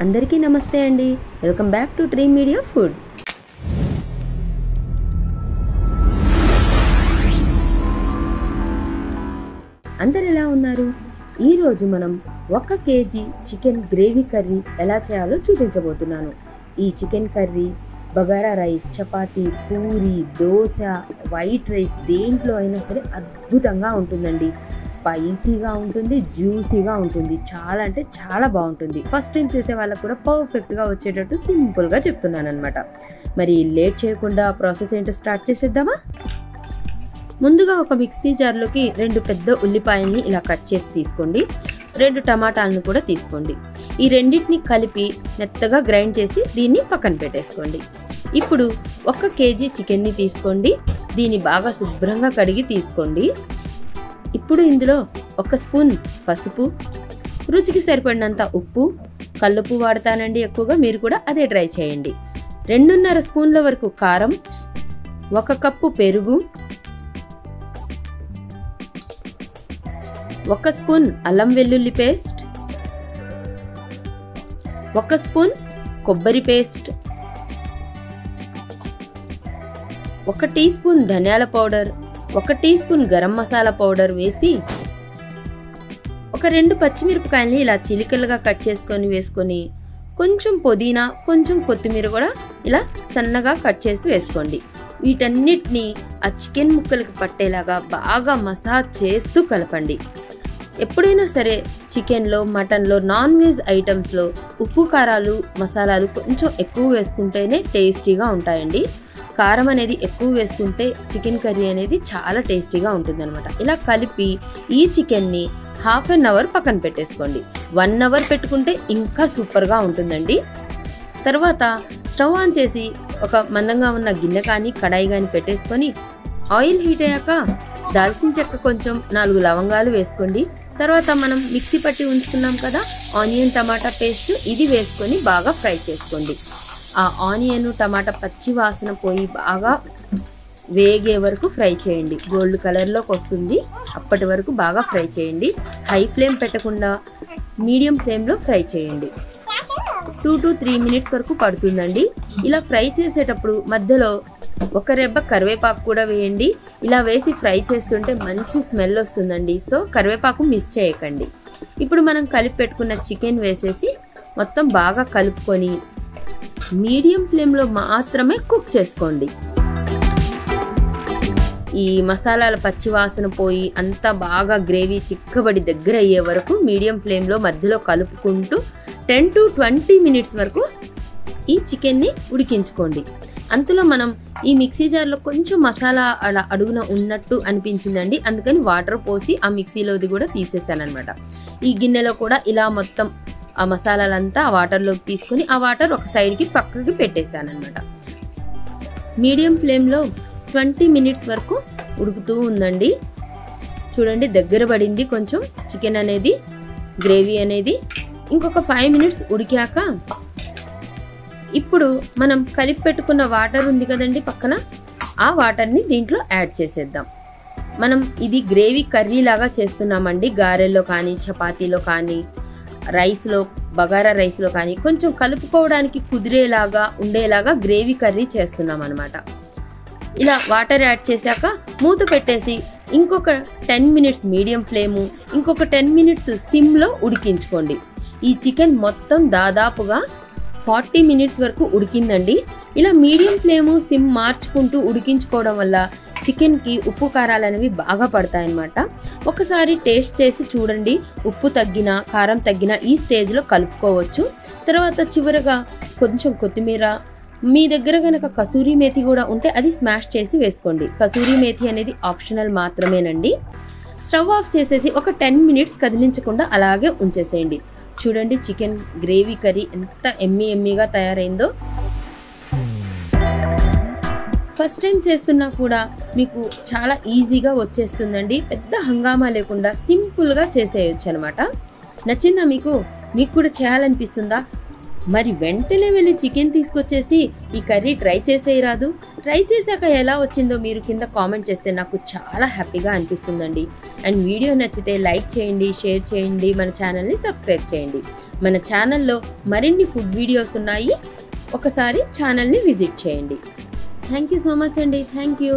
అందరికీ నమస్తే అండి. Welcome back to dream media food. అందరు ఎలా ఉన్నారు? ఈరోజు మనం 1 కేజీ చికెన్ గ్రేవీ కర్రీ ఎలా చేయాలో చూపించబోతున్నాను. ఈ chicken curry bagara rice, chapati, puri, dosa, white rice దేంట్లో అయినా సరే అద్భుతంగా ఉంటుందండి. స్పైసీగా ఉంటుంది, జ్యూసీగా ఉంటుంది, చాలా అంటే చాలా బాగుంటుంది. ఫస్ట్ టైం చేసే వాళ్ళకు కూడా పర్ఫెక్ట్గా వచ్చేటట్టు సింపుల్గా చెప్తున్నాను అనమాట. మరి లేట్ చేయకుండా ప్రాసెస్ ఏంటో స్టార్ట్ చేసేద్దామా? ముందుగా ఒక మిక్సీ జార్లోకి 2 పెద్ద ఉల్లిపాయల్ని ఇలా కట్ చేసి తీసుకోండి. 2 టమాటాలను కూడా తీసుకోండి. ఈ రెండింటిని కలిపి మెత్తగా గ్రైండ్ చేసి దీన్ని పక్కన పెట్టేసుకోండి. ఇప్పుడు 1 కేజీ చికెన్ని తీసుకోండి. దీన్ని బాగా శుభ్రంగా కడిగి తీసుకోండి. ఇప్పుడు ఇందులో 1 స్పూన్ పసుపు, రుచికి సరిపడినంత ఉప్పు, కల్లుప్పు వాడతానండి ఎక్కువగా, మీరు కూడా అదే ట్రై చేయండి. 2.5 స్పూన్ల వరకు కారం, 1 కప్పు పెరుగు, 1 స్పూన్ అల్లం వెల్లుల్లి పేస్ట్, 1 స్పూన్ కొబ్బరి పేస్ట్, 1 టీ స్పూన్ ధనియాల powder, 1 tea spoon garam masala powder వేసి ఒక 2 పచ్చిమిరపకాయల్ని ఇలా చిలికలుగా కట్ చేసుకొని వేసుకొని కొంచెం పుదీనా, కొంచెం కొత్తిమీర కూడా ఇలా సన్నగా కట్ చేసి వేసుకోండి. వీటన్నిటిని ఆ చికెన్ ముక్కలకి పట్టేలాగా బాగా మసాజ్ చేస్తూ కలపండి. ఎప్పుడైనా సరే చికెన్లో, మటన్లో, నాన్ వెజ్ ఐటమ్స్లో ఉప్పు, కారాలు, మసాలాలు కొంచెం ఎక్కువ వేసుకుంటేనే టేస్టీగా ఉంటాయండి. కారం అనేది ఎక్కువ వేసుకుంటే చికెన్ కర్రీ అనేది చాలా టేస్టీగా ఉంటుందన్నమాట. ఇలా కలిపి ఈ చికెన్ని 1/2 అవర్ పక్కన పెట్టేసుకోండి. 1 అవర్ పెట్టుకుంటే ఇంకా సూపర్గా ఉంటుందండి. తర్వాత స్టవ్ ఆన్ చేసి ఒక మందంగా ఉన్న గిన్నె కానీ కడాయి కానీ పెట్టేసుకొని ఆయిల్ హీట్ అయ్యాక దాల్చిన చెక్క కొంచెం 4 లవంగాలు వేసుకోండి. తర్వాత మనం మిక్సీ పట్టి ఉంచుకున్నాం కదా ఆనియన్ టమాటా పేస్ట్, ఇది వేసుకొని బాగా ఫ్రై చేసుకోండి. ఆ ఆనియన్ టమాటా పచ్చి వాసన పోయి బాగా వేగే వరకు ఫ్రై చేయండి. గోల్డ్ కలర్లోకి వస్తుంది, అప్పటి వరకు బాగా ఫ్రై చేయండి. హై ఫ్లేమ్ పెట్టకుండా మీడియం ఫ్లేమ్లో ఫ్రై చేయండి. 2 to 3 మినిట్స్ వరకు పడుతుందండి. ఇలా ఫ్రై చేసేటప్పుడు మధ్యలో 1 రెబ్బ కరివేపాకు కూడా వేయండి. ఇలా వేసి ఫ్రై చేస్తుంటే మంచి స్మెల్ వస్తుందండి. సో కరివేపాకు మిస్ చేయకండి. ఇప్పుడు మనం కలిపి పెట్టుకున్న చికెన్ వేసేసి మొత్తం బాగా కలుపుకొని మీడియం ఫ్లేమ్లో మాత్రమే కుక్ చేసుకోండి. ఈ మసాలాల పచ్చి వాసన పోయి అంతా బాగా గ్రేవీ చిక్కబడి దగ్గర అయ్యే వరకు మీడియం ఫ్లేమ్లో మధ్యలో కలుపుకుంటూ 10 to 20 మినిట్స్ వరకు ఈ చికెన్ని ఉడికించుకోండి. అంతలో మనం ఈ మిక్సీ జార్లో కొంచెం మసాలా అలా అడుగున ఉన్నట్టు అనిపించిందండి, అందుకని వాటర్ పోసి ఆ మిక్సీలోది కూడా తీసేసాను అనమాట. ఈ గిన్నెలో కూడా ఇలా మొత్తం ఆ మసాలాలంతా ఆ వాటర్లోకి తీసుకొని ఆ వాటర్ ఒక సైడ్కి పక్కకి పెట్టేశాను అనమాట. మీడియం ఫ్లేమ్లో 20 మినిట్స్ వరకు ఉడుకుతూ ఉందండి. చూడండి దగ్గర పడింది కొంచెం చికెన్ అనేది, గ్రేవీ అనేది. ఇంకొక 5 మినిట్స్ ఉడికాక ఇప్పుడు మనం కలిపి పెట్టుకున్న వాటర్ ఉంది కదండి పక్కన, ఆ వాటర్ని దీంట్లో యాడ్ చేసేద్దాం. మనం ఇది గ్రేవీ కర్రీ లాగా చేస్తున్నామండి. గారెల్లో కానీ, చపాతీలో కానీ, రైస్లో, బగారా రైస్లో కానీ కొంచెం కలుపుకోవడానికి కుదిరేలాగా ఉండేలాగా గ్రేవీ కర్రీ చేస్తున్నాం అనమాట. ఇలా వాటర్ యాడ్ చేశాక మూత పెట్టేసి ఇంకొక 10 మినిట్స్ మీడియం ఫ్లేము, ఇంకొక 10 మినిట్స్ సిమ్లో ఉడికించుకోండి. ఈ చికెన్ మొత్తం దాదాపుగా 40 మినిట్స్ వరకు ఉడికిందండి. ఇలా మీడియం ఫ్లేము, సిమ్ మార్చుకుంటూ ఉడికించుకోవడం వల్ల చికెన్కి ఉప్పు కారాలు అనేవి బాగా పడతాయన్నమాట. ఒకసారి టేస్ట్ చేసి చూడండి, ఉప్పు తగ్గినా, కారం తగ్గినా ఈ స్టేజ్లో కలుపుకోవచ్చు. తర్వాత చివరగా కొంచెం కొత్తిమీర, మీ దగ్గర కనుక కసూరి మేతి కూడా ఉంటే అది స్మాష్ చేసి వేసుకోండి. కసూరి మేతి అనేది ఆప్షనల్ మాత్రమేనండి. స్టవ్ ఆఫ్ చేసేసి ఒక 10 మినిట్స్ కదిలించకుండా అలాగే ఉంచేసేయండి. చూడండి చికెన్ గ్రేవీ కర్రీ ఎంత ఎమ్మీగా తయారైందో. ఫస్ట్ టైం చేస్తున్నా కూడా మీకు చాలా ఈజీగా వచ్చేస్తుందండి. పెద్ద హంగామా లేకుండా సింపుల్గా చేసేయచ్చు అనమాట. నచ్చిందా మీకు? మీకు కూడా చేయాలనిపిస్తుందా? మరి వెంటనే వెళ్ళి చికెన్ తీసుకొచ్చేసి ఈ కర్రీ ట్రై చేసేయరాదు. ట్రై చేశాక ఎలా వచ్చిందో మీరు కింద కామెంట్ చేస్తే నాకు చాలా హ్యాపీగా అనిపిస్తుందండి. అండ్ వీడియో నచ్చితే లైక్ చేయండి, షేర్ చేయండి, మన ఛానల్ని సబ్స్క్రైబ్ చేయండి. మన ఛానల్లో మరిన్ని ఫుడ్ వీడియోస్ ఉన్నాయి, ఒకసారి ఛానల్ని విజిట్ చేయండి. థ్యాంక్ యూ సో మచ్ అండి. Thank you.